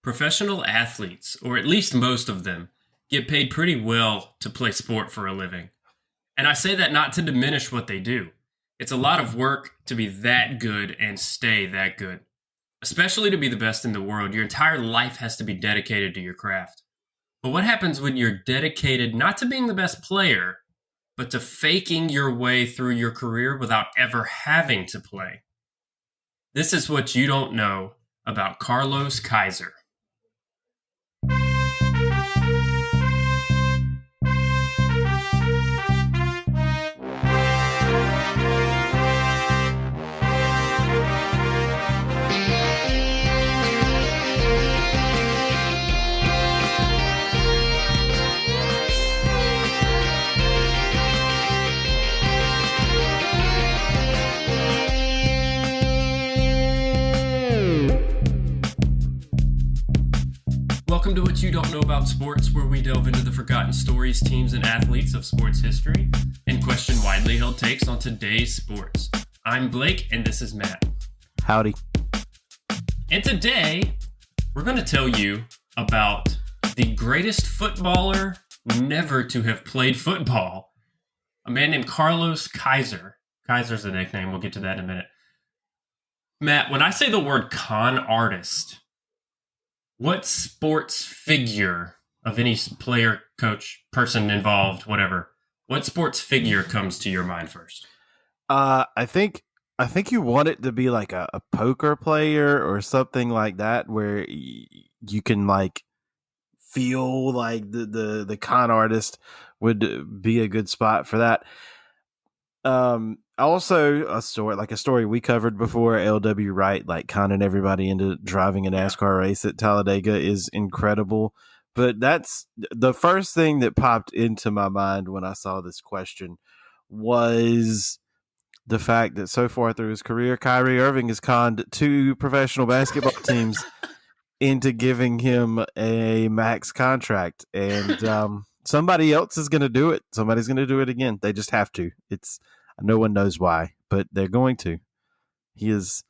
Professional athletes, or at least most of them, get paid pretty well to play sport for a living. And I say that not to diminish what they do. It's a lot of work to be that good and stay that good. Especially to be the best in the world, your entire life has to be dedicated to your craft. But what happens when you're dedicated not to being the best player, but to faking your way through your career without ever having to play? This is what you don't know about Carlos Kaiser. Welcome to What You Don't Know About Sports, where we delve into the forgotten stories, teams, and athletes of sports history and question widely held takes on today's sports. I'm Blake, and this is Matt. Howdy. And today, we're going to tell you about the greatest footballer never to have played football, a man named Carlos Kaiser. Kaiser's a nickname. We'll get to that in a minute. Matt, when I say the word con artist, what sports figure of any player, coach, person involved, whatever, what sports figure comes to your mind first? I think you want it to be like a poker player or something like that, where you can like feel like the con artist would be a good spot for that. Also a story we covered before, L.W. Wright, like conning everybody into driving a NASCAR race at Talladega, is incredible. But that's the first thing that popped into my mind when I saw this question was the fact that so far through his career, Kyrie Irving has conned two professional basketball teams into giving him a max contract. And somebody else is going to do it. Somebody's going to do it again. They just have to. No one knows why, but they're going to. He's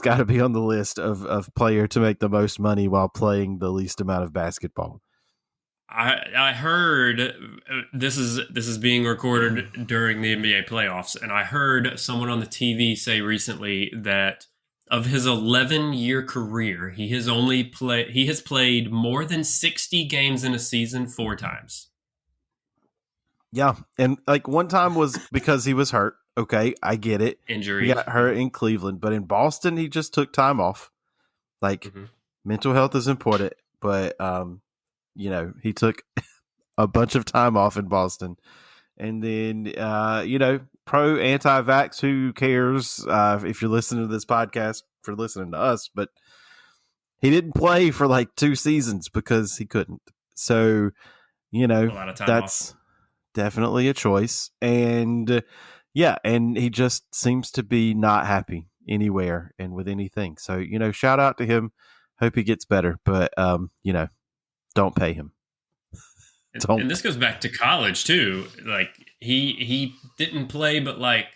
got to be on the list of player to make the most money while playing the least amount of basketball. I heard this is being recorded during the NBA playoffs, and I heard someone on the TV say recently that of his 11-year career, he has played more than 60 games in a season 4 times. Yeah, and like one time was because he was hurt. Okay, I get it. Injury. He got hurt in Cleveland, but in Boston, he just took time off. Like, mental health is important, but he took a bunch of time off in Boston. And then, pro anti-vax, who cares if you're listening to this podcast for listening to us, but he didn't play for like 2 seasons because he couldn't. So, a lot of time that's off. Definitely a choice. And and he just seems to be not happy anywhere and with anything. So, shout out to him. Hope he gets better, but don't pay him. And this goes back to college too. Like he didn't play but like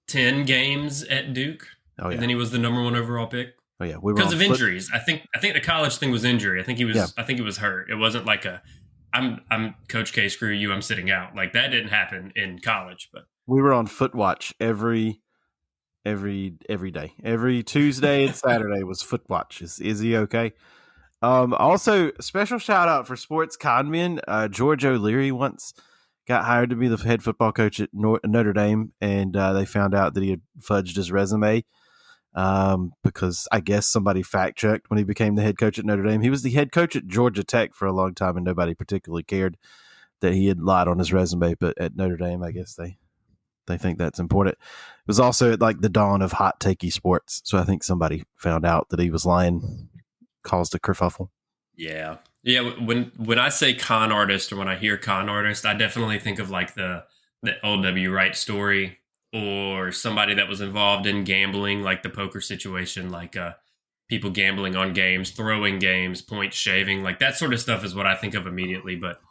10 games at Duke. Oh, yeah. And then he was the number 1 overall pick. Oh yeah, because of injuries. I think the college thing was injury. I think he was hurt. It wasn't like I'm Coach K, screw you, I'm sitting out. Like that didn't happen in college. But we were on foot watch every day. Every Tuesday and Saturday was foot watch. Is he okay? Also, special shout out for sports conman. George O'Leary once got hired to be the head football coach at Notre Dame, and they found out that he had fudged his resume because I guess somebody fact checked when he became the head coach at Notre Dame. He was the head coach at Georgia Tech for a long time, and nobody particularly cared that he had lied on his resume. But at Notre Dame, I guess they think that's important. It was also at like the dawn of hot takey sports, so I think somebody found out that he was lying, caused a kerfuffle. Yeah. When I say con artist, or when I hear con artist, I definitely think of like the L.W. Wright story, or somebody that was involved in gambling, like the poker situation, like people gambling on games, throwing games, point shaving, like that sort of stuff is what I think of immediately. But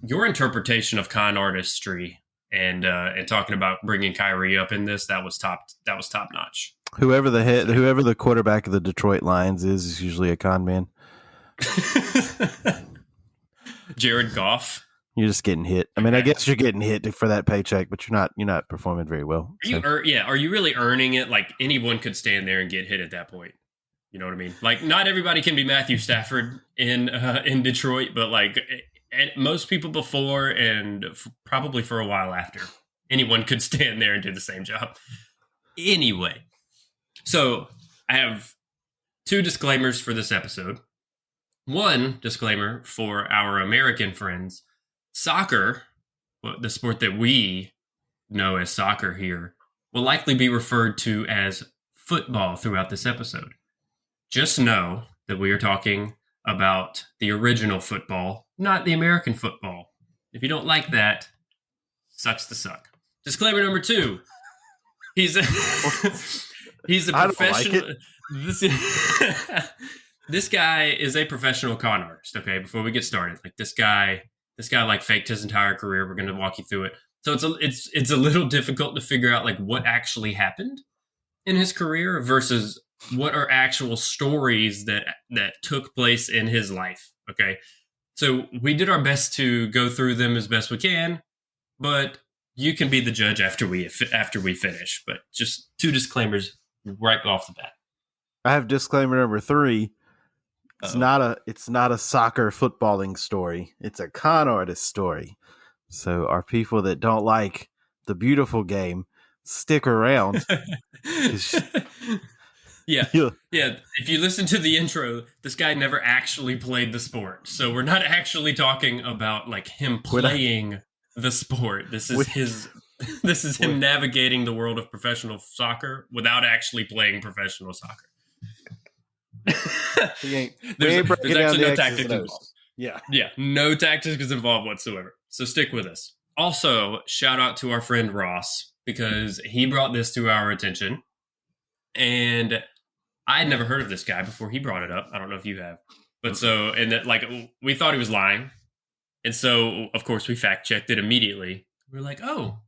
your interpretation of con artistry and talking about bringing Kyrie up in this, that was top notch. Whoever the quarterback of the Detroit Lions is usually a con man. Jared Goff. You're just getting hit. I mean, I guess you're getting hit for that paycheck, but you're not performing very well. So. Are you really earning it? Like anyone could stand there and get hit at that point. You know what I mean? Like not everybody can be Matthew Stafford in Detroit, but like most people before and probably for a while after, anyone could stand there and do the same job. Anyway, so I have 2 disclaimers for this episode. One disclaimer for our American friends. Soccer, the sport that we know as soccer here, will likely be referred to as football throughout this episode. Just know that we are talking about the original football, not the American football. If you don't like that, sucks to suck. Disclaimer number 2. He's a professional. This guy is a professional con artist. Okay, before we get started, like this guy like faked his entire career. We're going to walk you through it. So it's a little difficult to figure out like what actually happened in his career versus what are actual stories that took place in his life. Okay, so we did our best to go through them as best we can, but you can be the judge after we finish. But just 2 disclaimers right off the bat. I have disclaimer number 3. It's not a soccer footballing story. It's a con artist story. So our people that don't like the beautiful game, stick around. Yeah. If you listen to the intro, this guy never actually played the sport. So we're not actually talking about like him playing the sport. This is him navigating the world of professional soccer without actually playing professional soccer. There's actually no tactics involved. Yeah, no tactics involved whatsoever. So stick with us. Also, shout out to our friend Ross because he brought this to our attention, and I had never heard of this guy before he brought it up. I don't know if you have, but we thought he was lying, and so of course we fact checked it immediately. We're like, oh,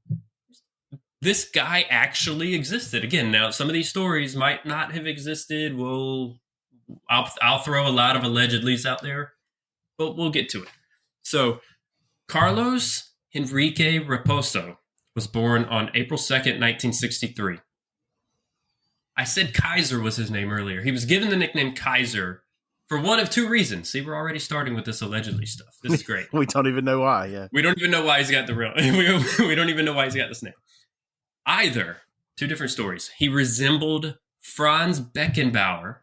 this guy actually existed. Again, now some of these stories might not have existed. I'll throw a lot of allegedlys out there, but we'll get to it. So, Carlos Enrique Raposo was born on April 2nd, 1963. I said Kaiser was his name earlier. He was given the nickname Kaiser for one of 2 reasons. See, we're already starting with this allegedly stuff. This is great. We don't even know why, yeah. We don't even know why he's got the real... we don't even know why he's got this name. Either, 2 different stories. He resembled Franz Beckenbauer,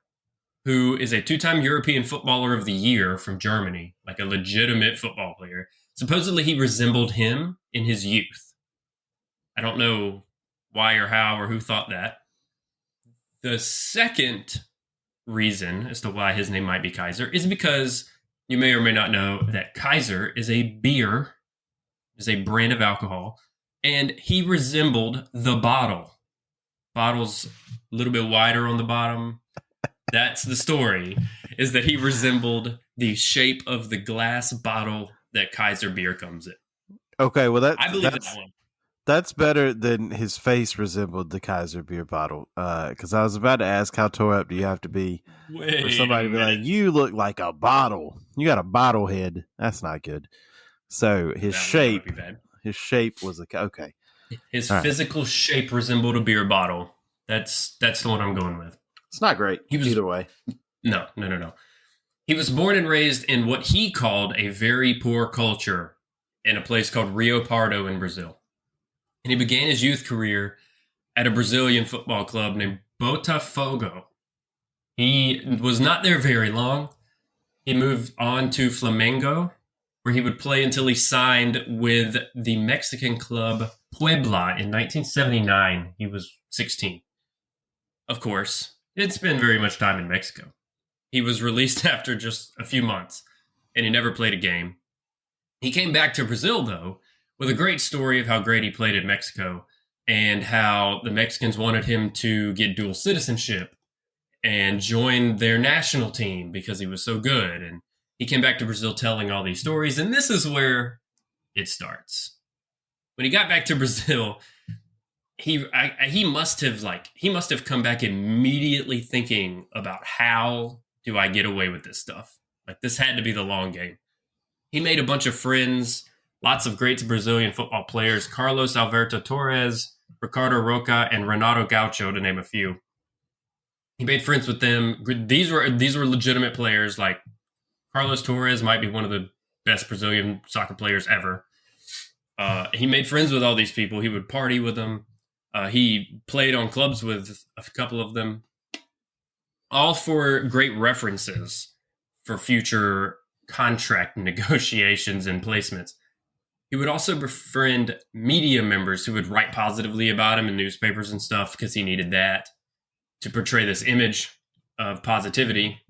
who is a 2-time European Footballer of the Year from Germany, like a legitimate football player. Supposedly, he resembled him in his youth. I don't know why or how or who thought that. The second reason as to why his name might be Kaiser is because you may or may not know that Kaiser is a brand of alcohol, and he resembled the bottle. Bottle's a little bit wider on the bottom. That's the story, is that he resembled the shape of the glass bottle that Kaiser beer comes in. Okay, well I believe that one. That's better than his face resembled the Kaiser beer bottle. Because I was about to ask, how tore up do you have to be for somebody to be like, you look like a bottle. You got a bottle head. That's not good. So his shape was okay. His physical shape resembled a beer bottle. That's the one I'm going with. It's not great either way. No. He was born and raised in what he called a very poor culture in a place called Rio Pardo in Brazil. And he began his youth career at a Brazilian football club named Botafogo. He was not there very long. He moved on to Flamengo, where he would play until he signed with the Mexican club Puebla in 1979. He was 16. Of course, he didn't spend very much time in Mexico. He was released after just a few months, and he never played a game. He came back to Brazil, though, with a great story of how great he played in Mexico and how the Mexicans wanted him to get dual citizenship and join their national team because he was so good. And he came back to Brazil telling all these stories, and this is where it starts. When he got back to Brazil, he must have come back immediately thinking about how do I get away with this stuff. Like this had to be the long game. He made a bunch of friends, lots of great Brazilian football players: Carlos Alberto Torres, Ricardo Roca, and Renato Gaucho, to name a few. He made friends with them. These were legitimate players. Like Carlos Torres might be one of the best Brazilian soccer players ever. He made friends with all these people. He would party with them. He played on clubs with a couple of them, all for great references for future contract negotiations and placements. He would also befriend media members who would write positively about him in newspapers and stuff because he needed that to portray this image of positivity.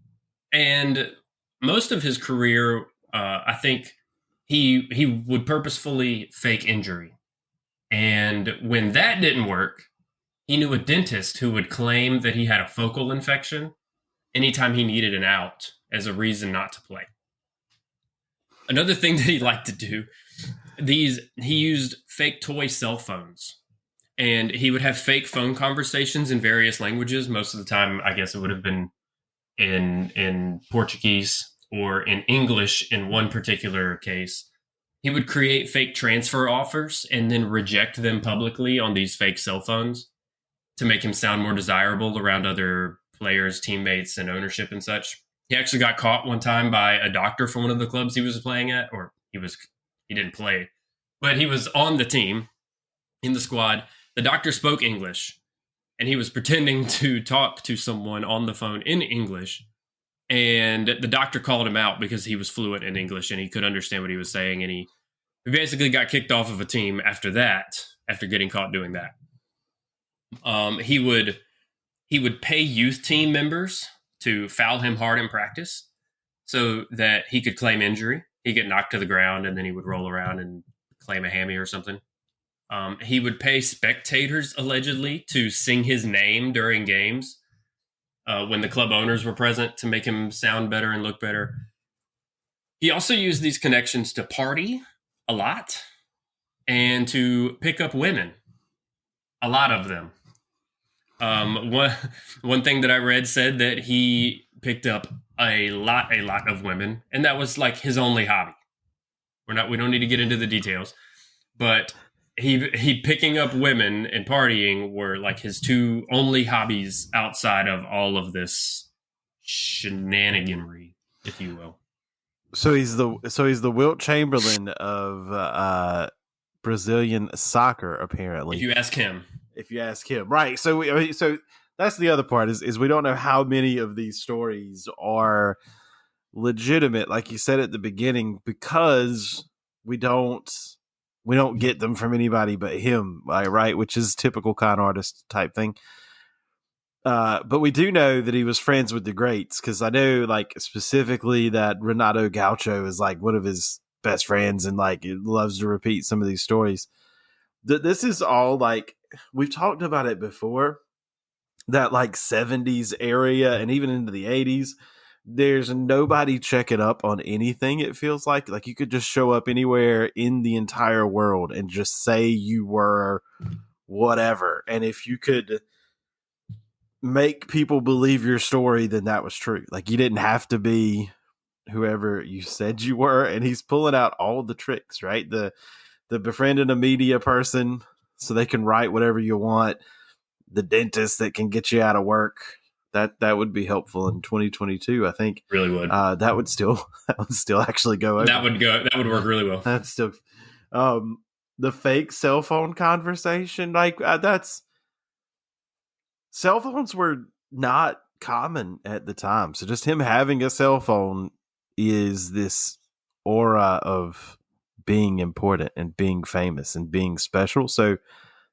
And most of his career, I think he would purposefully fake injury. And when that didn't work, he knew a dentist who would claim that he had a focal infection anytime he needed an out as a reason not to play. Another thing that he liked to do, he used fake toy cell phones. And he would have fake phone conversations in various languages. Most of the time, I guess it would have been in Portuguese or in English in one particular case. He would create fake transfer offers and then reject them publicly on these fake cell phones to make him sound more desirable around other players, teammates, and ownership and such. He actually got caught one time by a doctor from one of the clubs he was playing at, or he didn't play, but he was on the team, in the squad. The doctor spoke English, and he was pretending to talk to someone on the phone in English. And the doctor called him out because he was fluent in English and he could understand what he was saying. And he basically got kicked off of a team after that, after getting caught doing that. He would pay youth team members to foul him hard in practice so that he could claim injury. He'd get knocked to the ground and then he would roll around and claim a hammy or something. He would pay spectators, allegedly, to sing his name during games when the club owners were present to make him sound better and look better. He also used these connections to party a lot and to pick up women, a lot of them. One thing that I read said that he picked up a lot of women, and that was like his only hobby. We don't need to get into the details, but he picking up women and partying were like his two only hobbies outside of all of this shenaniganry, if you will. So he's the Wilt Chamberlain of Brazilian soccer, apparently. If you ask him, right? So that's the other part is we don't know how many of these stories are legitimate, like you said at the beginning, because we don't get them from anybody but him, right? Which is typical con artist type thing. But we do know that he was friends with the greats, because I know, like, specifically that Renato Gaucho is like one of his best friends and like loves to repeat some of these stories. This is all like, we've talked about it before, that like 70s area and even into the 80s. There's nobody checking up on anything. It feels like you could just show up anywhere in the entire world and just say you were whatever. And if you could make people believe your story, then that was true. Like, you didn't have to be whoever you said you were. And he's pulling out all the tricks, right? The befriending a media person so they can write whatever you want. The dentist that can get you out of work. That would be helpful in 2022, I think. Really would. That would still actually go over. That would work really well. That's still the fake cell phone conversation, like that's, cell phones were not common at the time. So just him having a cell phone is this aura of being important and being famous and being special. So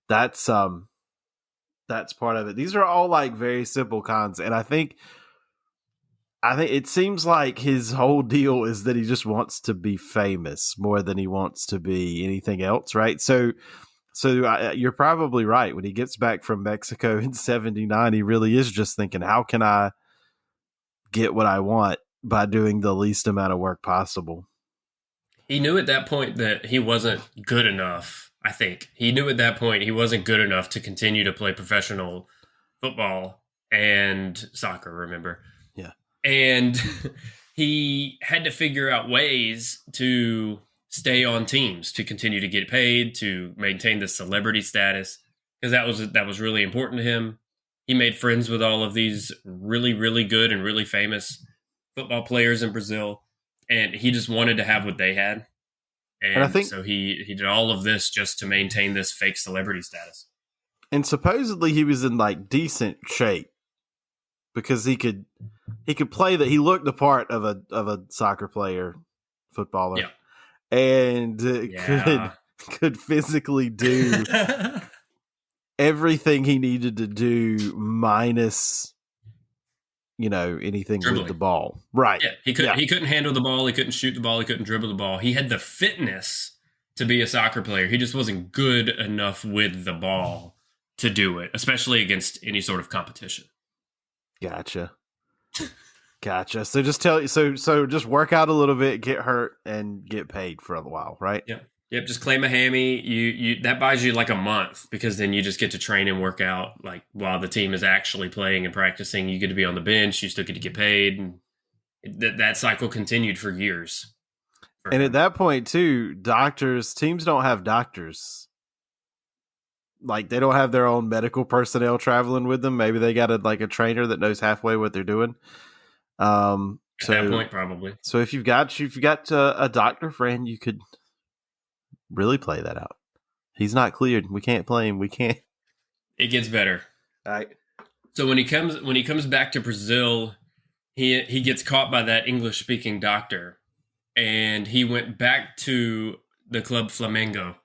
that's part of it. These are all like very simple cons, and I think it seems like his whole deal is that he just wants to be famous more than he wants to be anything else, right? So you're probably right. When he gets back from Mexico in '79, he really is just thinking, how can I get what I want by doing the least amount of work possible? He knew at that point that he wasn't good enough. I think. He knew at that point he wasn't good enough to continue to play professional football and soccer, remember? Yeah. And he had to figure out ways to stay on teams, to continue to get paid, to maintain the celebrity status, because that was really important to him. He made friends with all of these really, really good and really famous football players in Brazil, and he just wanted to have what they had. And I And think, so he did all of this just to maintain this fake celebrity status. and supposedly he was in like decent shape because he could play that. He looked the part of a soccer player, footballer, Yeah. and Yeah. could physically do everything he needed to do minus anything Dribbling. with the ball. Right. Yeah, he couldn't handle the ball, he couldn't shoot the ball, he couldn't dribble the ball. He had the fitness to be a soccer player. He just wasn't good enough with the ball to do it, especially against any sort of competition. Gotcha. So just work out a little bit, get hurt, and get paid for a while, right? Yeah. Yep, just claim a hammy. You that buys you like a month, because then you just get to train and work out like while the team is actually playing and practicing. You get to be on the bench, you still get to get paid, and that cycle continued for years. And at that point too, teams don't have doctors. Like, they don't have their own medical personnel traveling with them. Maybe they got a trainer that knows halfway what they're doing. At that point, probably. So if you've got a doctor friend, you could really play that out. He's not cleared. We can't play him. We can't. It gets better. All right. So when he comes back to Brazil, he gets caught by that English speaking doctor, and he went back to the club Flamengo.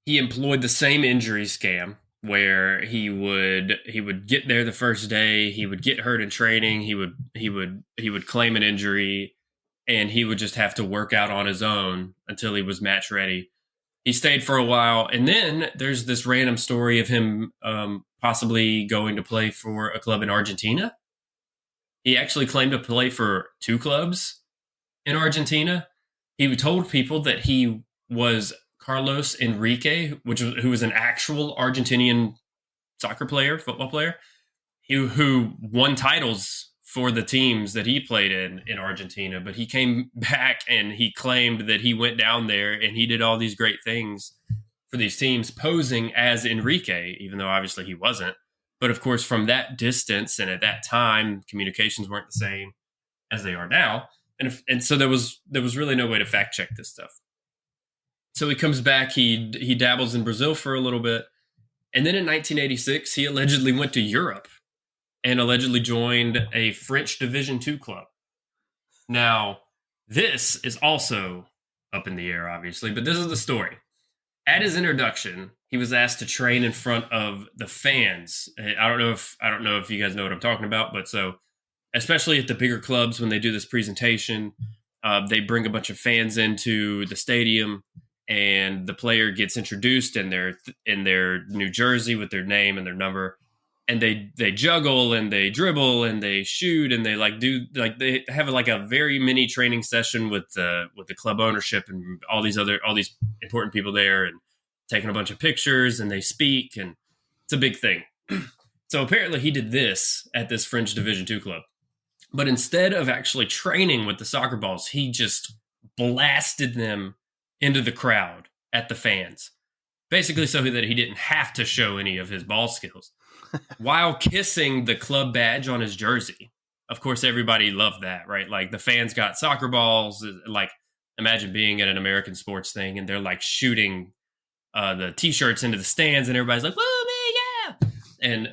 He employed the same injury scam where he would get there the first day, he would get hurt in training, he would claim an injury, and he would just have to work out on his own until he was match ready. He stayed for a while, and then there's this random story of him possibly going to play for a club in Argentina. He actually claimed to play for 2 clubs in Argentina. He told people that he was Carlos Enrique, who was an actual Argentinian soccer player, football player, who won titles for the teams that he played in Argentina. But he came back and he claimed that he went down there and he did all these great things for these teams, posing as Enrique, even though obviously he wasn't. But of course, from that distance and at that time, communications weren't the same as they are now. And so there was really no way to fact check this stuff. So he comes back, he dabbles in Brazil for a little bit. And then in 1986, he allegedly went to Europe and allegedly joined a French Division II club. Now, this is also up in the air, obviously, but this is the story. At his introduction, he was asked to train in front of the fans. I don't know if you guys know what I'm talking about, but so especially at the bigger clubs, when they do this presentation, they bring a bunch of fans into the stadium, and the player gets introduced in their new jersey with their name and their number, and they juggle and they dribble and they shoot and they they have like a very mini training session with the club ownership and all these important people there, and taking a bunch of pictures, and they speak, and it's a big thing. So apparently he did this at this French Division II club. But instead of actually training with the soccer balls, he just blasted them into the crowd at the fans, basically so that he didn't have to show any of his ball skills, while kissing the club badge on his jersey. Of course, everybody loved that, right? Like, the fans got soccer balls. Like, imagine being at an American sports thing and they're like shooting the T-shirts into the stands, and everybody's like, "Woo me, yeah!" And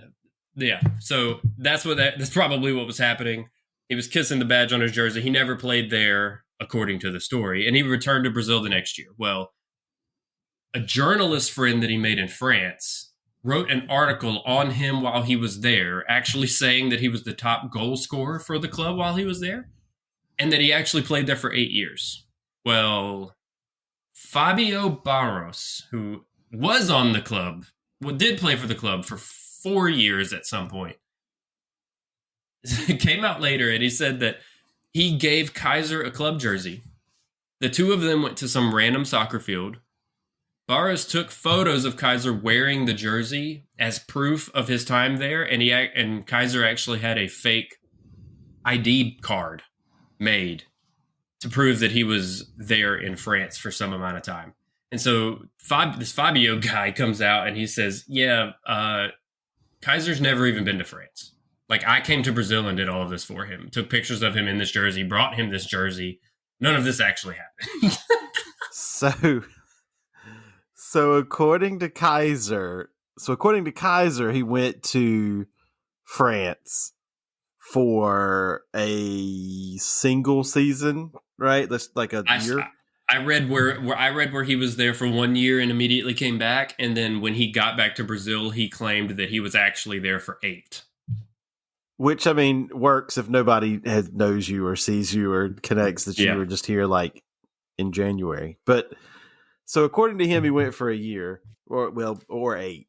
yeah, so that's probably what was happening. He was kissing the badge on his jersey. He never played there, according to the story, and he returned to Brazil the next year. Well, a journalist friend that he made in France wrote an article on him while he was there, actually saying that he was the top goal scorer for the club while he was there, and that he actually played there for 8 years. Well, Fabio Barros, who was on the club, did play for the club for 4 years at some point, came out later and he said that he gave Kaiser a club jersey. The two of them went to some random soccer field. Barros took photos of Kaiser wearing the jersey as proof of his time there, and Kaiser actually had a fake ID card made to prove that he was there in France for some amount of time. And so this Fabio guy comes out and he says, yeah, Kaiser's never even been to France. Like, I came to Brazil and did all of this for him. Took pictures of him in this jersey, brought him this jersey. None of this actually happened. So according to Kaiser, he went to France for a single season, right? That's like a year. I read where he was there for 1 year and immediately came back, and then when he got back to Brazil, he claimed that he was actually there for 8. Which, I mean, works if nobody knows you or sees you or connects that you were just here like in January. But so according to him, he went for a year or 8.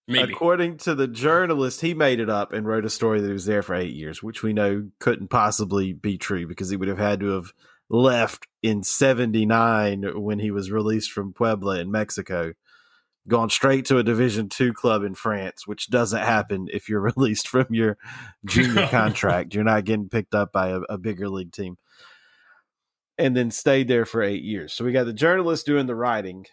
Maybe. According to the journalist, he made it up and wrote a story that he was there for 8 years, which we know couldn't possibly be true because he would have had to have left in 79 when he was released from Puebla in Mexico, gone straight to a Division II club in France, which doesn't happen if you're released from your junior contract. You're not getting picked up by a bigger league team. And then stayed there for 8 years. So we got the journalist doing the writing,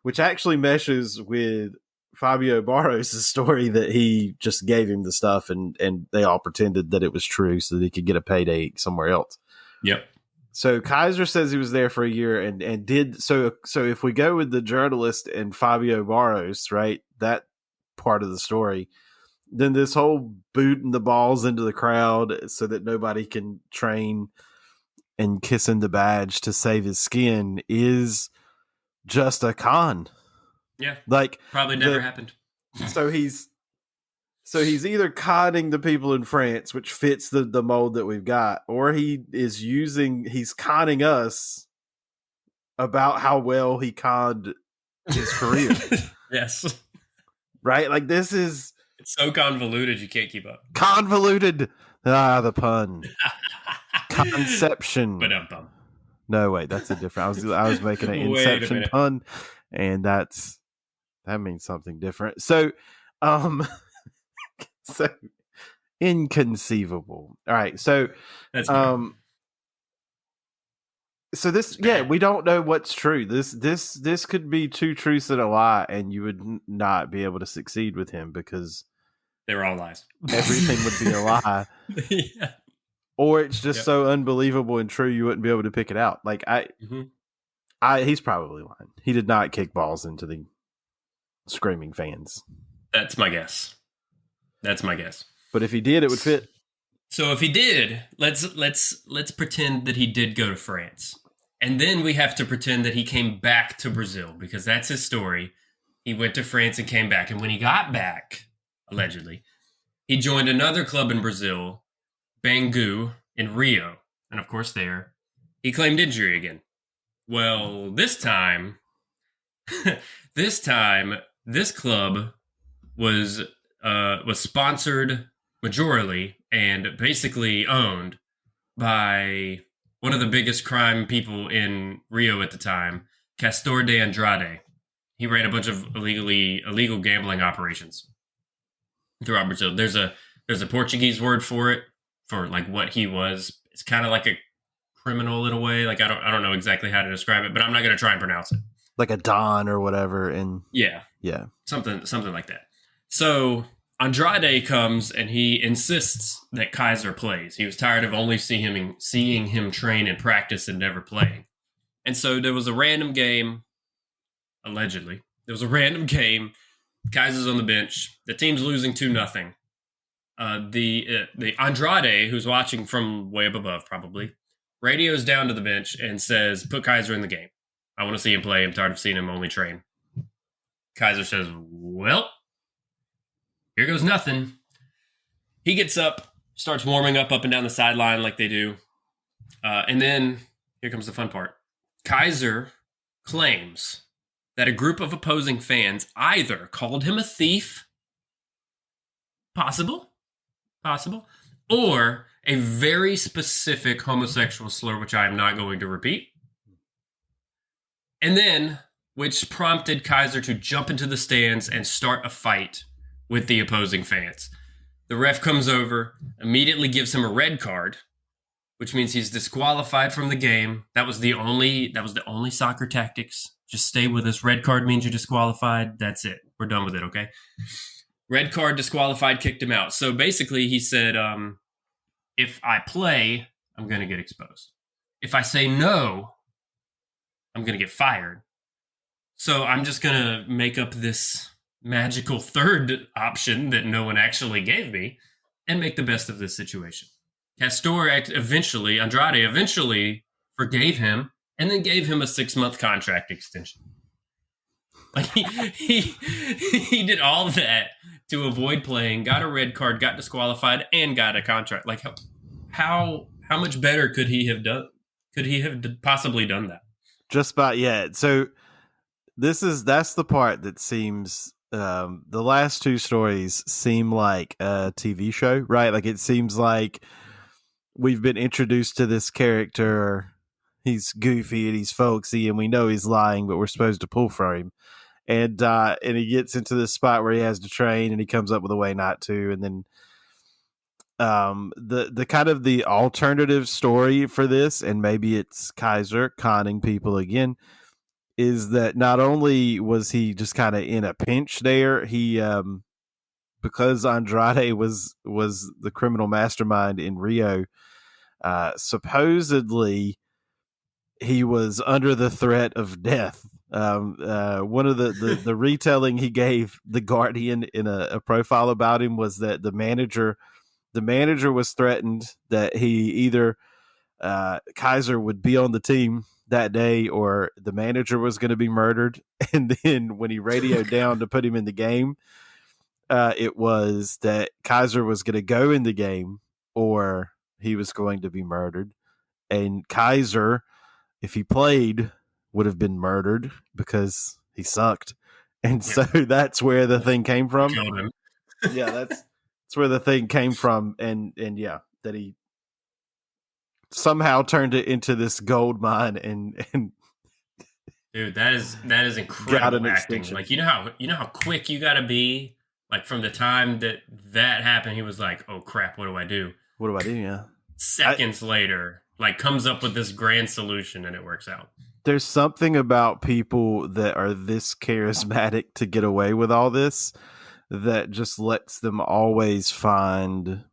which actually meshes with Fabio Barros' story that he just gave him the stuff and they all pretended that it was true so that he could get a payday somewhere else. Yep. So Kaiser says he was there for a year and did so if we go with the journalist and Fabio Barros, right, that part of the story, then this whole booting the balls into the crowd so that nobody can train and kissing the badge to save his skin is just a con. Yeah. Like probably never happened. So he's either conning the people in France, which fits the mold that we've got, or he's conning us about how well he conned his career. Yes. Right? Like it's so convoluted you can't keep up. Convoluted. The pun. Conception. Ba-dum-bum. No, wait, that's a different. I was making an Inception pun, and that means something different. So, so inconceivable. All right, so that's so this, we don't know what's true. This could be 2 truths and a lie, and you would not be able to succeed with him because they were all lies. Everything would be a lie. Yeah. Or it's just so unbelievable and true you wouldn't be able to pick it out. Like he's probably lying. He did not kick balls into the screaming fans. That's my guess. But if he did, it would fit. So if he did, let's pretend that he did go to France. And then we have to pretend that he came back to Brazil because that's his story. He went to France and came back. And when he got back, allegedly, he joined another club in Brazil, Bangu, in Rio. And of course there, he claimed injury again. Well, this time, this club was sponsored majorly and basically owned by one of the biggest crime people in Rio at the time, Castor de Andrade. He ran a bunch of illegal gambling operations throughout Brazil. There's a Portuguese word for it, for like what he was. It's kind of like a criminal in a way. Like I don't know exactly how to describe it, but I'm not going to try and pronounce it. Like a Don or whatever. Yeah, something like that. So Andrade comes and he insists that Kaiser plays. He was tired of only seeing him train and practice and never playing. And so there was a random game. Allegedly, there was a random game. Kaiser's on the bench. The team's losing 2-0. The Andrade, who's watching from way up above, probably radios down to the bench and says, "Put Kaiser in the game. I want to see him play. I'm tired of seeing him only train." Kaiser says, "Well, here goes nothing." He gets up, starts warming up and down the sideline like they do, and then here comes the fun part. Kaiser claims that a group of opposing fans either called him a thief, possible, or a very specific homosexual slur, which I am not going to repeat. And then, which prompted Kaiser to jump into the stands and start a fight with the opposing fans. The ref comes over, immediately gives him a red card, which means he's disqualified from the game. That was the only soccer tactics. Just stay with us. Red card means you're disqualified. That's it. We're done with it, okay? Red card, disqualified, kicked him out. So basically he said, if I play, I'm going to get exposed. If I say no, I'm going to get fired. So I'm just going to make up this magical third option that no one actually gave me and make the best of this situation. Andrade eventually forgave him and then gave him a 6-month contract extension. Like he did all that to avoid playing, got a red card, got disqualified, and got a contract. Like how much better could he have done? Could he have possibly done that? Just about, yeah. So that's the part that seems the last two stories seem like a TV show, right? Like it seems like we've been introduced to this character. He's goofy and he's folksy, and we know he's lying, but we're supposed to pull for him. And he gets into this spot where he has to train, and he comes up with a way not to. And then the kind of the alternative story for this, and maybe it's Kaiser conning people again, is that not only was he just kind of in a pinch there, he because Andrade was the criminal mastermind in Rio, supposedly he was under the threat of death. One of the retelling he gave The Guardian in a profile about him was that the manager was threatened that he either Kaiser would be on the team that day or the manager was going to be murdered. And then when he radioed down to put him in the game, it was that Kaiser was going to go in the game or he was going to be murdered. And Kaiser, if he played, would have been murdered because he sucked. And so that's where the thing came from. Yeah, that's where the thing came from. And yeah, that he somehow turned it into this gold mine and dude, that is incredible acting. Like you know how quick you got to be. Like from the time that happened, he was like, "Oh crap, what do I do?" Yeah. Seconds later, like comes up with this grand solution, and it works out. There's something about people that are this charismatic to get away with all this that just lets them always find,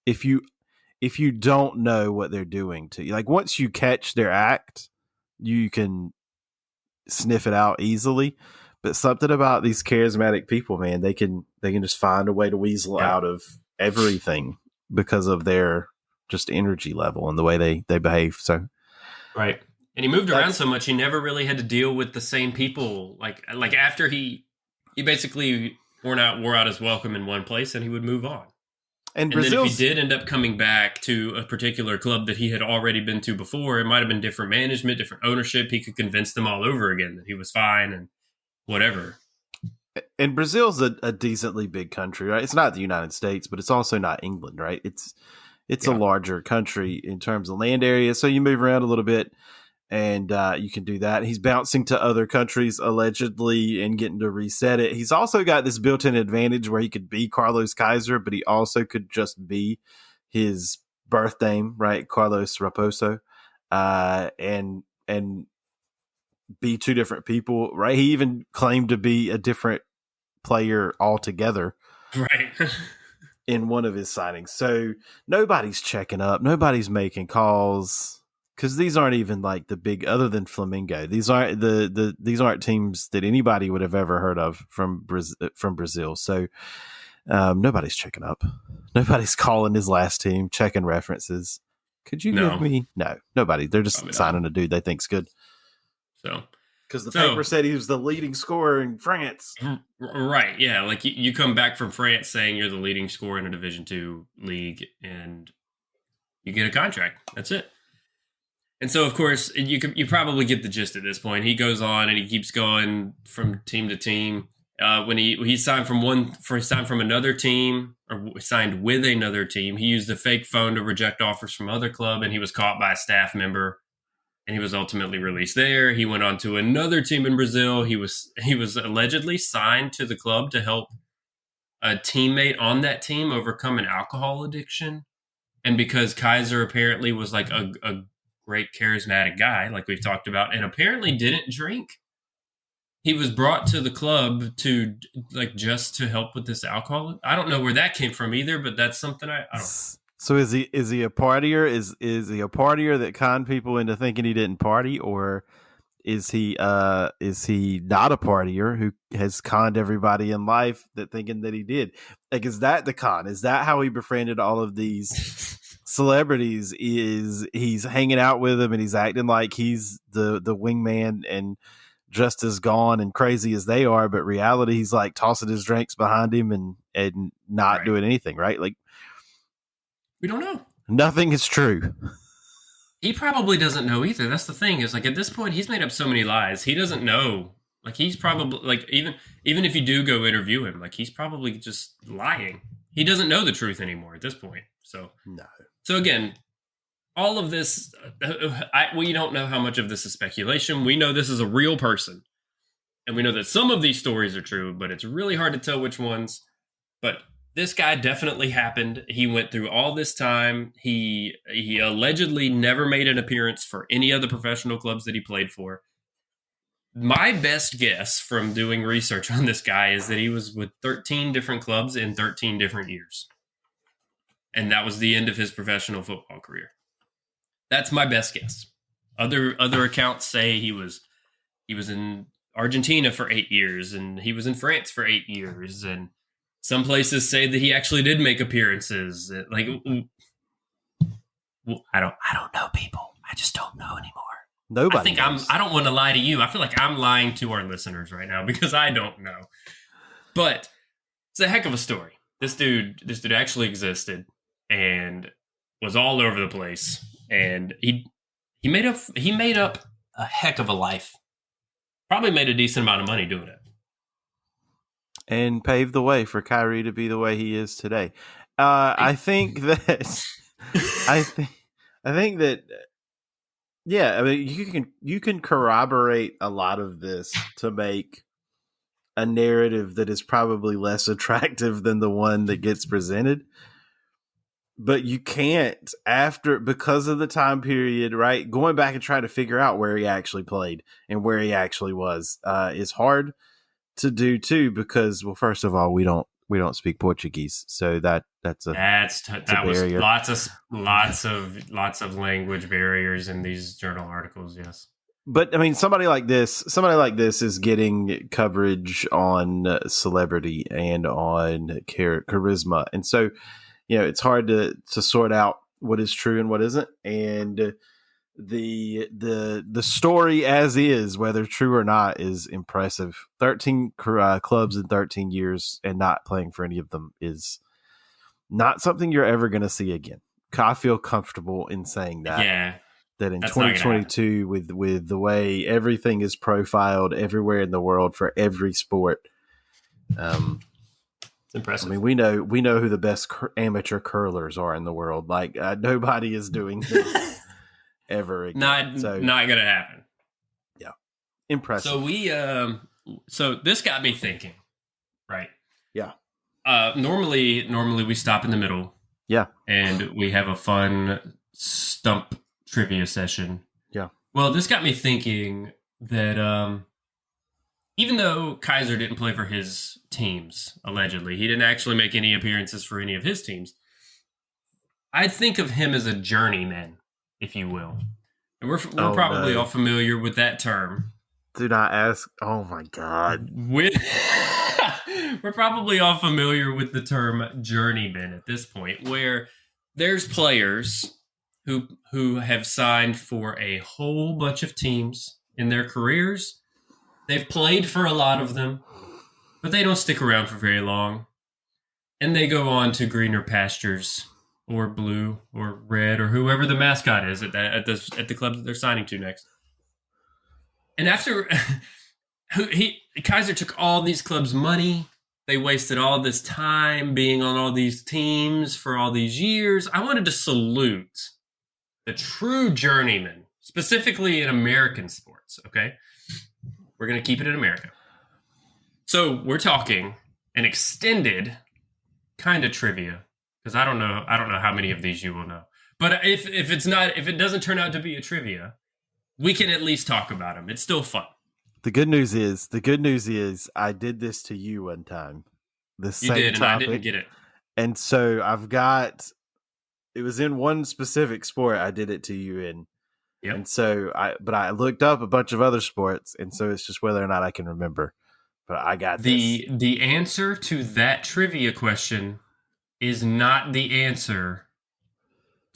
if you don't know what they're doing to you, like once you catch their act, you can sniff it out easily. But something about these charismatic people, man, they can just find a way to weasel out of everything because of their just energy level and the way they behave. So right. And he moved around so much, he never really had to deal with the same people. Like after he basically wore out his welcome in one place, and he would move on. And then if he did end up coming back to a particular club that he had already been to before, it might have been different management, different ownership. He could convince them all over again that he was fine and whatever. And Brazil's a decently big country, right? It's not the United States, but it's also not England, right? It's a larger country in terms of land area, so you move around a little bit. And you can do that. He's bouncing to other countries allegedly and getting to reset it. He's also got this built-in advantage where he could be Carlos Kaiser, but he also could just be his birth name, right? Carlos Raposo, and be two different people, right? He even claimed to be a different player altogether, right? In one of his signings. So nobody's checking up. Nobody's making calls. Because these aren't even like the big, other than Flamengo. These aren't these aren't teams that anybody would have ever heard of from Brazil. So nobody's checking up. Nobody's calling his last team, checking references. Could you give me? No, nobody. They're just signing a dude they think's good. So because the paper said he was the leading scorer in France. Right? Yeah, like you come back from France saying you're the leading scorer in a Division II league, and you get a contract. That's it. And so, of course, you probably get the gist at this point. He goes on and he keeps going from team to team. When he signed from another team, or signed with another team, he used a fake phone to reject offers from other club, and he was caught by a staff member and he was ultimately released there. He went on to another team in Brazil. He was allegedly signed to the club to help a teammate on that team overcome an alcohol addiction. And because Kaiser apparently was like a great charismatic guy, like we've talked about, and apparently didn't drink, he was brought to the club to like just to help with this alcohol. I don't know where that came from either, but that's something I don't. So is he a partier? Is he a partier that conned people into thinking he didn't party, or is he not a partier who has conned everybody in life that thinking that he did? Like, is that the con? Is that how he befriended all of these celebrities? Is he's hanging out with them and he's acting like he's the wingman and just as gone and crazy as they are, but reality he's like tossing his drinks behind him and not doing anything, right? Like, we don't know. Nothing is true. He probably doesn't know either. That's the thing, is like at this point he's made up so many lies. He doesn't know. Like he's probably like even if you do go interview him, like he's probably just lying. He doesn't know the truth anymore at this point. So no. So again, all of this, we don't know how much of this is speculation. We know this is a real person, and we know that some of these stories are true, but it's really hard to tell which ones. But this guy definitely happened. He went through all this time. He allegedly never made an appearance for any of the professional clubs that he played for. My best guess from doing research on this guy is that he was with 13 different clubs in 13 different years. And that was the end of his professional football career. That's my best guess. Other accounts say he was in Argentina for 8 years, and he was in France for 8 years, and some places say that he actually did make appearances. Like, I don't know, people. I just don't know anymore. Nobody knows. I don't want to lie to you. I feel like I'm lying to our listeners right now because I don't know. But it's a heck of a story. This dude actually existed and was all over the place. And he made up a heck of a life. Probably made a decent amount of money doing it. And paved the way for Kyrie to be the way he is today. I think that yeah, I mean you can corroborate a lot of this to make a narrative that is probably less attractive than the one that gets presented. But you can't, because of the time period, right? Going back and trying to figure out where he actually played and where he actually was is hard to do too, because, well, first of all, we don't speak Portuguese, so that was barrier. Lots of language barriers in these journal articles. Yes, but I mean, somebody like this is getting coverage on celebrity and on charisma, and so it's hard to sort out what is true and what isn't, and the story as is, whether true or not, is impressive. 13 clubs in 13 years and not playing for any of them is not something you're ever going to see again. I feel comfortable in saying that. Yeah, that in 2022, with the way everything is profiled everywhere in the world for every sport, it's impressive. I mean, we know who the best amateur curlers are in the world. Like nobody is doing this ever again. Not gonna happen. Yeah, impressive. So this got me thinking, right? Yeah. Normally we stop in the middle. Yeah. And we have a fun stump trivia session. Yeah. Well, this got me thinking that even though Kaiser didn't play for his teams, allegedly, he didn't actually make any appearances for any of his teams. I think of him as a journeyman, if you will. And we're probably all familiar with that term. Do not ask. Oh, my God. We're probably all familiar with the term journeyman at this point, where there's players who have signed for a whole bunch of teams in their careers. They've played for a lot of them, but they don't stick around for very long. And they go on to greener pastures, or blue, or red, or whoever the mascot is at the club that they're signing to next. And after Kaiser took all these clubs' money, they wasted all this time being on all these teams for all these years. I wanted to salute the true journeyman, specifically in American sports, okay? We're going to keep it in America. So we're talking an extended kind of trivia, because I don't know how many of these you will know. But if it doesn't turn out to be a trivia, we can at least talk about them. It's still fun. The good news is I did this to you one time. The same You did, and topic, I didn't get it. And so it was in one specific sport I did it to you in. Yep. And so I looked up a bunch of other sports, and so it's just whether or not I can remember. But I got this. The answer to that trivia question is not the answer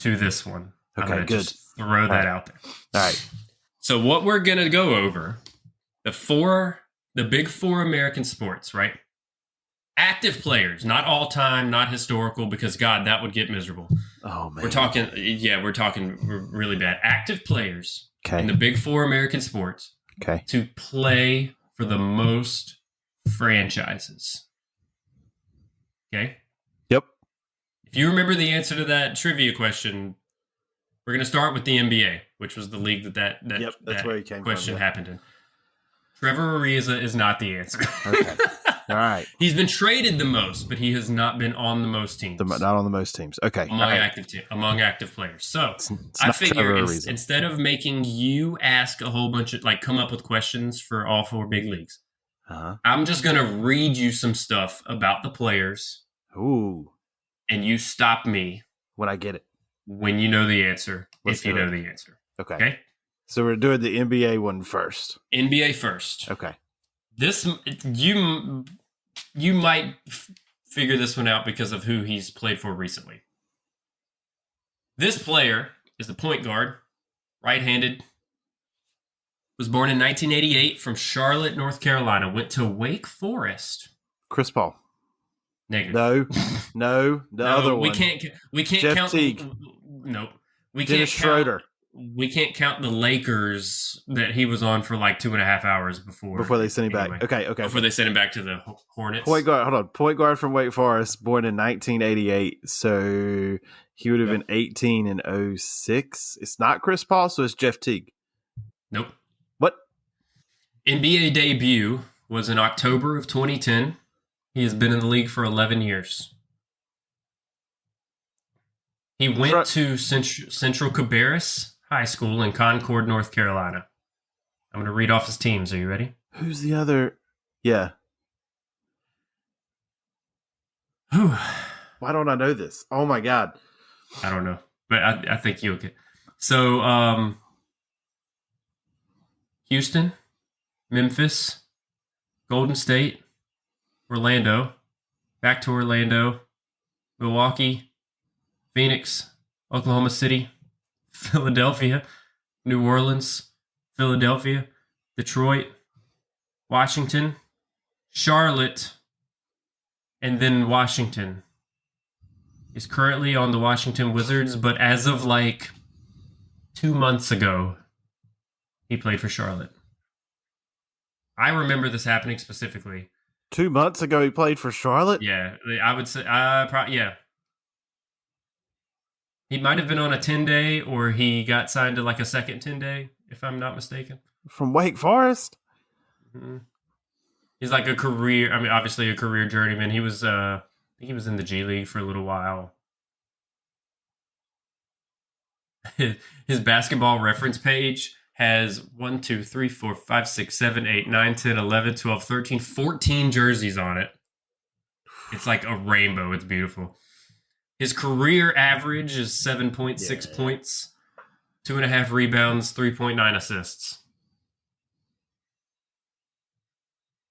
to this one. Okay, I'm gonna good. Just throw that out there. All right. So what we're gonna go over, the big four American sports, right? Active players, not all time, not historical, because God, that would get miserable. Oh man. We're talking really bad. Active players in the big four American sports to play for the most franchises. Okay? Yep. If you remember the answer to that trivia question, we're going to start with the NBA, which was the league that's where he came question from, happened in. Trevor Ariza is not the answer. Okay. All right. He's been traded the most, but he has not been on the most teams. Not on the most teams. Okay. Among active players. So I figure instead of making you ask a whole bunch of come up with questions for all four big leagues, I'm just going to read you some stuff about the players. Ooh. And you stop me when I get it. you know the answer, if you know the answer. Okay. So we're doing the NBA one first. NBA first. Okay. This you might figure this one out because of who he's played for recently. This player is a point guard, right-handed. Was born in 1988 from Charlotte, North Carolina. Went to Wake Forest. Chris Paul. Negative. No, the other one. We can't Jeff count. Teague. No, we Dennis can't count. Schroeder. We can't count the Lakers that he was on for 2.5 hours before they sent him back. Okay. Before they sent him back to the Hornets. Point guard from Wake Forest, born in 1988. So he would have been 18 in 06. It's not Chris Paul, so it's Jeff Teague. Nope. What? NBA debut was in October of 2010. He has been in the league for 11 years. He went to Central Cabarrus High School in Concord, North Carolina. I'm going to read off his teams. Are you ready? Who's the other? Yeah. Why don't I know this? Oh, my God. I don't know, but I think you'll get. So, Houston, Memphis, Golden State, Orlando, back to Orlando, Milwaukee, Phoenix, Oklahoma City, Philadelphia, New Orleans, Philadelphia, Detroit, Washington, Charlotte, and then Washington. He's currently on the Washington Wizards, but as of 2 months ago, he played for Charlotte. I remember this happening specifically. 2 months ago, he played for Charlotte? Yeah, I would say, yeah. He might have been on a 10-day, or he got signed to a second 10-day, if I'm not mistaken. From Wake Forest? Mm-hmm. He's obviously a career journeyman. He was, I think he was in the G League for a little while. His basketball reference page has 1, 2, 3, 4, 5, 6, 7, 8, 9, 10, 11, 12, 13, 14 jerseys on it. It's like a rainbow. It's beautiful. His career average is 7.6 points, 2.5 rebounds, 3.9 assists.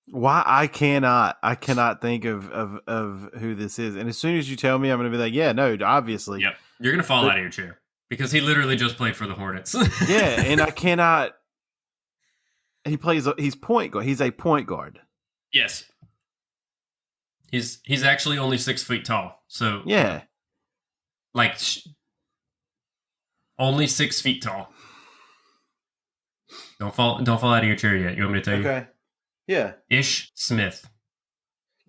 Why I cannot think of who this is. And as soon as you tell me, I'm going to be like, yeah, no, obviously. Yep. You're going to fall out of your chair because he literally just played for the Hornets. Yeah, and I cannot. He's point guard. He's a point guard. Yes. He's actually only 6 feet tall. So yeah. Only 6 feet tall. Don't fall out of your chair yet. You want me to tell you? Okay. Yeah. Ish Smith.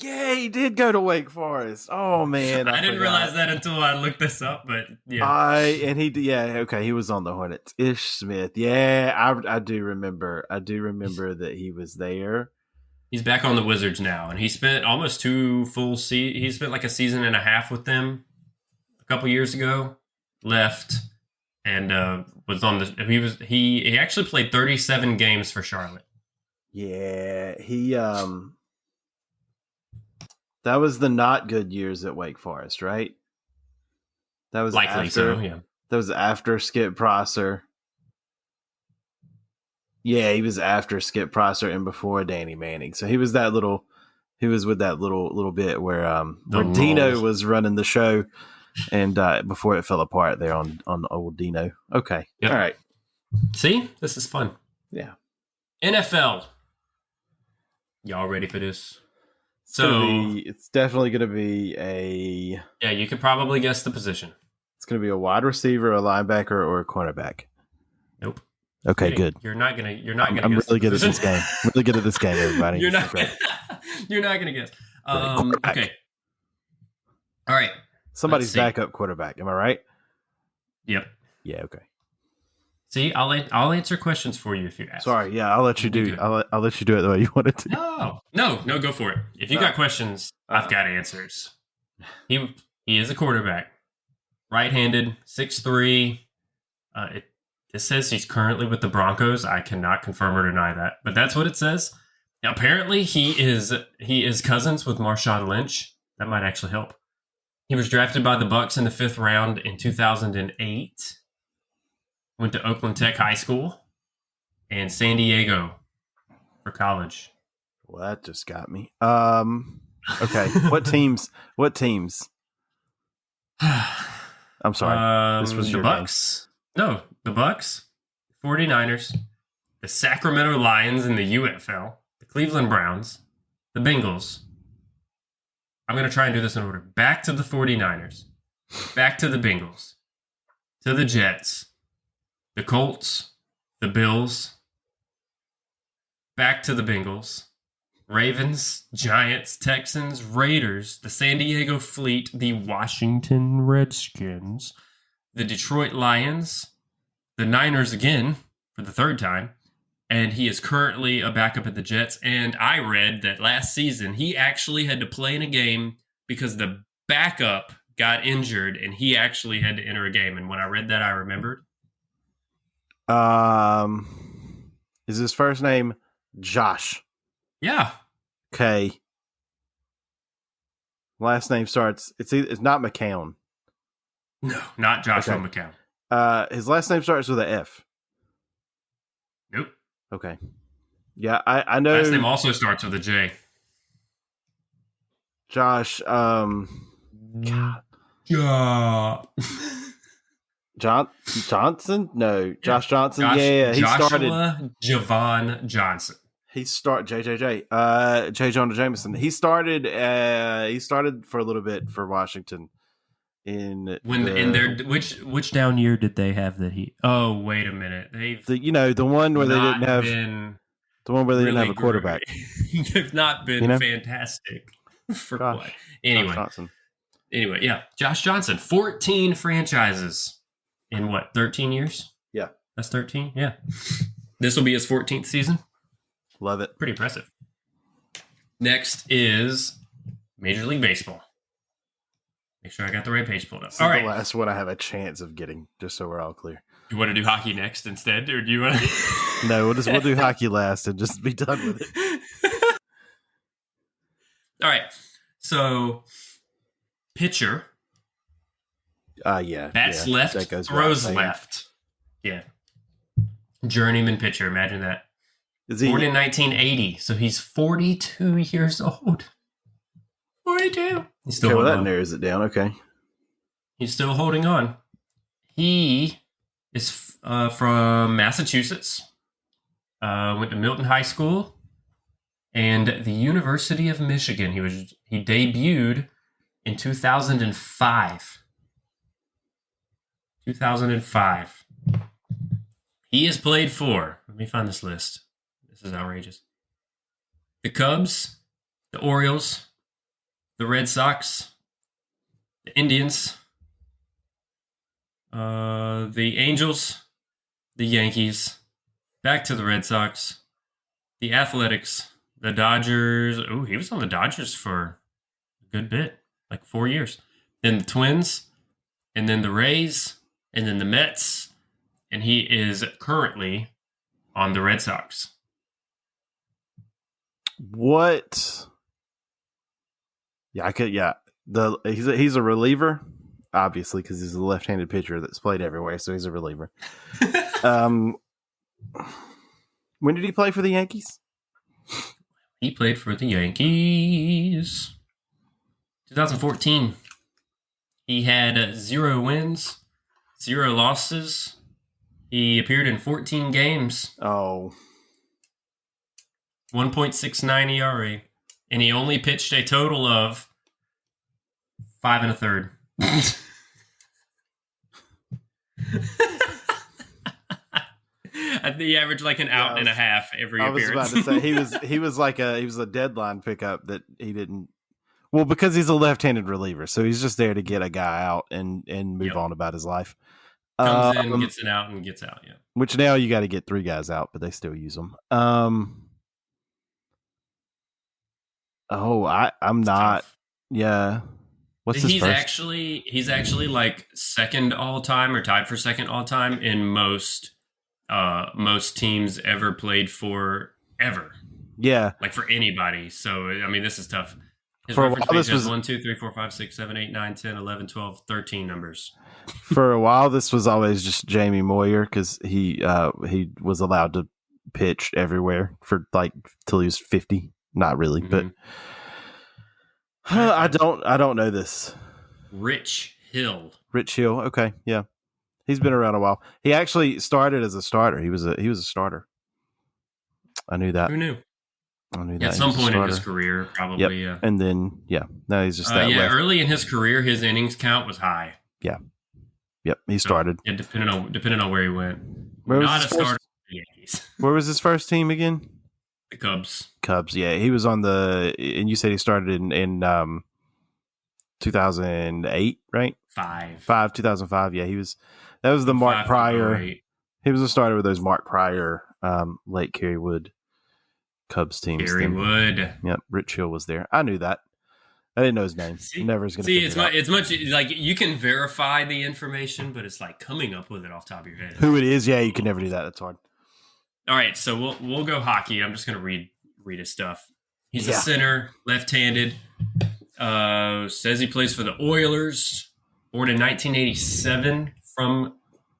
Yeah, he did go to Wake Forest. Oh man, I didn't forgot. realize that until I looked this up, but He was on the Hornets. Ish Smith. Yeah, I do remember. I do remember that he was there. he's back on the Wizards now, and he spent almost 2 full he spent like a season and a half with them a couple years ago. Left and was on the he actually played 37 games for Charlotte. Yeah, he that was the not good years at Wake Forest, right? That was Likely after, so, yeah. That was after Skip Prosser. Yeah, he was after Skip Prosser and before Danny Manning. So he was with that little bit where Dino was running the show and before it fell apart there on old Dino. Okay. Yep. All right. See? This is fun. Yeah. NFL. Y'all ready for this? It's definitely going to be a... Yeah, you could probably guess the position. It's going to be a wide receiver, a linebacker, or a cornerback. Nope. Okay, good. You're not gonna. I'm really good at this game. I'm really good at this game, everybody. You're not gonna guess. Okay. All right. Somebody's backup quarterback. Am I right? Yep. Yeah. Okay. See, I'll answer questions for you if you ask. Sorry. Yeah, I'll let you do. I'll let you do it the way you want it to. No. Go for it. If you got questions, I've got answers. He is a quarterback, right-handed, 6'3". It says he's currently with the Broncos. I cannot confirm or deny that, but that's what it says. Now, apparently, he is cousins with Marshawn Lynch. That might actually help. He was drafted by the Bucs in the 5th round in 2008. Went to Oakland Tech High School and San Diego for college. Well, that just got me. Okay. What teams? I'm sorry. This was the your Bucs. No, the Bucs, 49ers, the Sacramento Lions in the UFL, the Cleveland Browns, the Bengals. I'm going to try and do this in order. Back to the 49ers, back to the Bengals, to the Jets, the Colts, the Bills, back to the Bengals, Ravens, Giants, Texans, Raiders, the San Diego Fleet, the Washington Redskins, the Detroit Lions, the Niners again for the 3rd time, and he is currently a backup at the Jets. And I read that last season he actually had to play in a game because the backup got injured and he actually had to enter a game. And when I read that, I remembered. Is his first name Josh? Yeah. Okay. Last name starts. It's not McCown. No, not Joshua McCown. His last name starts with an F. Nope. Okay. Yeah, I know. Last name also starts with a J. Josh. God. Johnson? No, Josh Johnson. He started. Javon Johnson. He started JJJ. J. Jonah Jameson. He started for a little bit for Washington. Which down year did they have that he? Oh, wait a minute. The one where they didn't have didn't have a quarterback. They've not been fantastic for play. Anyway, yeah, Josh Johnson, 14 franchises in 13 years? Yeah, that's 13. Yeah, this will be his 14th season. Love it. Pretty impressive. Next is Major League Baseball. Make sure I got the right page pulled up. This is the last one I have a chance of getting, just so we're all clear. You want to do hockey next instead, or do you want to? No, we'll do hockey last and just be done with it. All right. So, pitcher. Yeah. Bats left, throws left. Yeah. Journeyman pitcher. Imagine that. Born in 1980, so he's 42 years old. 42. He's still holding on. That narrows it down. Okay. He's still holding on. He is from Massachusetts. Went to Milton High School and the University of Michigan. He debuted in 2005. 2005. He has played for, let me find this list. This is outrageous. The Cubs, the Orioles, the Red Sox, the Indians, the Angels, the Yankees, back to the Red Sox, the Athletics, the Dodgers. Oh, he was on the Dodgers for a good bit, like 4 years. Then the Twins, and then the Rays, and then the Mets, and he is currently on the Red Sox. What? Yeah, I could. Yeah, he's a reliever, obviously, because he's a left-handed pitcher that's played everywhere, so he's a reliever. When did he play for the Yankees? He played for the Yankees 2014. He had 0 wins, 0 losses. He appeared in 14 games. Oh. 1.69 ERA. And he only pitched a total of 5 1/3. I think he averaged like an out and a half every appearance. I was about to say he was a deadline pickup that he didn't. Well, because he's a left-handed reliever, so he's just there to get a guy out and move on about his life. Comes in, gets it out, and gets out. Yeah. Which now you got to get 3 guys out, but they still use them. I'm not. Tough. Yeah. What's his first? He's actually like second all time or tied for second all time in most teams ever played for ever. Yeah. Like for anybody. So I mean, this is tough. His for a reference while, page this was 1, 2, 3, 4, 5, 6, 7, 8, 9, 10, 11, 12, 13 numbers. For a while, this was always just Jamie Moyer because he was allowed to pitch everywhere for like till he was 50. Not really, but I don't know this. Rich Hill. Okay, yeah, he's been around a while. He actually started as a starter. He was a starter. I knew that. Who knew? I knew that. At some point in his career, probably. Yep. Yeah. And then now he's just that. Early in his career, his innings count was high. Yeah. Yep, he started. Yeah, depending on where he went. Not a starter for the Yankees. Where was his first team again? The Cubs. Yeah. He was on and you said he started in 2008, right? 2005. Yeah, that was the Mark Pryor. He was a starter with those Mark Pryor, Lake Kerrywood Cubs teams. Kerrywood. Yep, Rich Hill was there. I knew that. I didn't know his name. Never was going to figure it out. It's much like you can verify the information, but it's like coming up with it off the top of your head. Who it is, yeah, you can never do that. That's hard. All right, so we'll go hockey. I'm just going to read his stuff. He's a center, left-handed. Says he plays for the Oilers. Born in 1987 from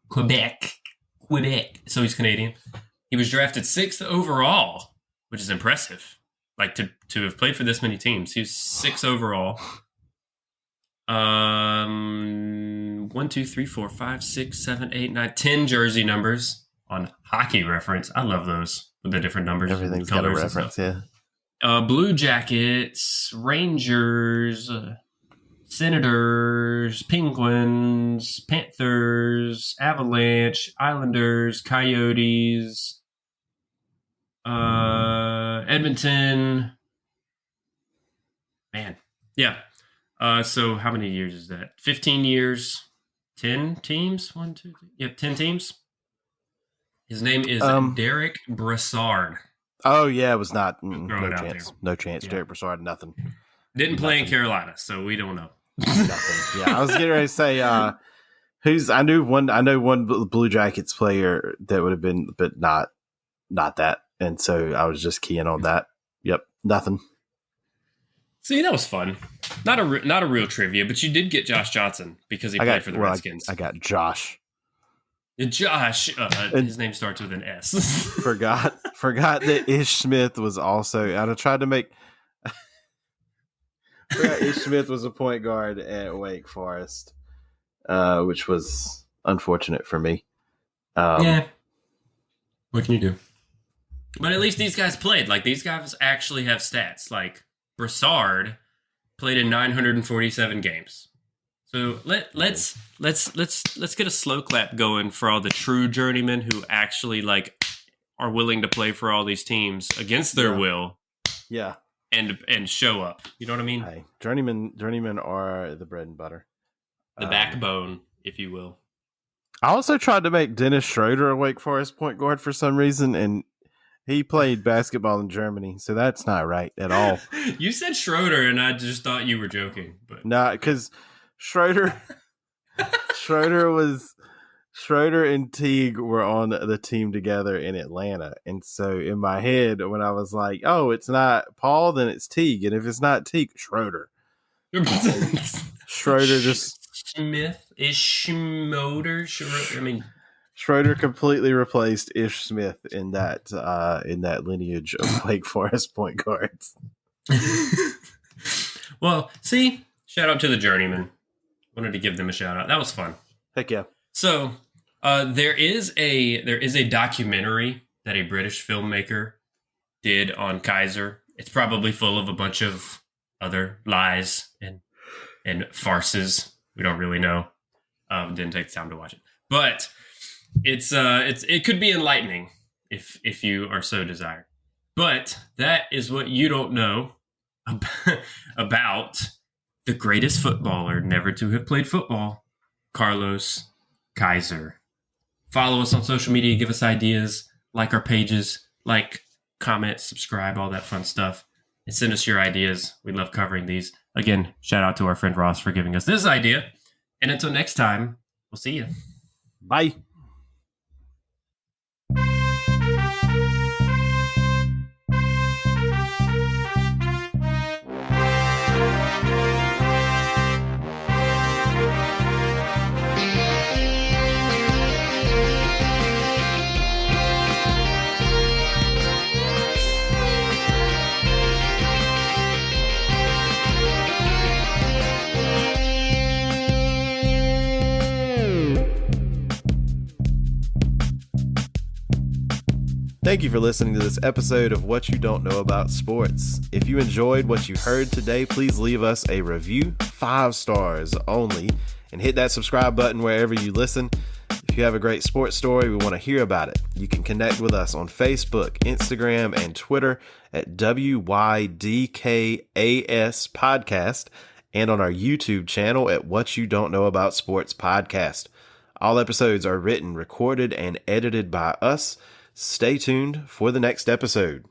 Quebec. So he's Canadian. He was drafted 6th overall, which is impressive. Like to have played for this many teams. He was 6 overall. 1, 2, 3, 4, 5, 6, 7, 8, 9, 10 jersey numbers on Hockey Reference. I love those with the different numbers. Everything's got a reference, yeah. Blue Jackets, Rangers, Senators, Penguins, Panthers, Avalanche, Islanders, Coyotes, Edmonton. Man. Yeah. So how many years is that? 15 years, 10 teams? 1, 2, 3. Yeah, 10 teams. His name is Derek Brassard. Oh, yeah, it was not. No chance. No chance. Yeah. Derek Brassard, nothing. Didn't play in Carolina, so we don't know. Nothing. Yeah, I was getting ready to say, I know one Blue Jackets player that would have been, but not that. And so I was just keying on that. Yep, nothing. See, that was fun. Not a real trivia, but you did get Josh Johnson because he played for the Redskins. I got Josh. His name starts with an S. forgot that Ish Smith was also. And I tried to make. Forgot Ish Smith was a point guard at Wake Forest, which was unfortunate for me. Yeah. What can you do? But at least these guys played. Like, these guys actually have stats. Like, Brassard played in 947 games. So let's get a slow clap going for all the true journeymen who actually like are willing to play for all these teams against their will. Yeah. and show up. You know what I mean? Hey, journeymen are the bread and butter. The backbone, if you will. I also tried to make Dennis Schroeder a Wake Forest point guard for some reason, and he played basketball in Germany, so that's not right at all. You said Schroeder, and I just thought you were joking. But Nah, because Schroeder and Teague were on the team together in Atlanta. And so in my head, when I was like, oh, it's not Paul, then it's Teague. And if it's not Teague, Schroeder. Schroeder just... Smith is Schmoder. I mean... Schroeder completely replaced Ish Smith in that lineage of Wake Forest point guards. Well, see, shout out to the Journeyman. Wanted to give them a shout out. That was fun. Heck yeah. So there is a documentary that a British filmmaker did on Kaiser. It's probably full of a bunch of other lies and farces. We don't really know. Didn't take the time to watch it, but it could be enlightening if you are so desired. But that is what you don't know about the greatest footballer never to have played football, Carlos Kaiser. Follow us on social media, give us ideas, like our pages, like, comment, subscribe, all that fun stuff, and send us your ideas. We love covering these. Again, shout out to our friend Ross for giving us this idea. And until next time, we'll see you. Bye. Thank you for listening to this episode of What You Don't Know About Sports. If you enjoyed what you heard today, please leave us a review, 5 stars only, and hit that subscribe button wherever you listen. If you have a great sports story, we want to hear about it. You can connect with us on Facebook, Instagram, and Twitter at WYDKAS Podcast, and on our YouTube channel at What You Don't Know About Sports Podcast. All episodes are written, recorded, and edited by us. Stay tuned for the next episode.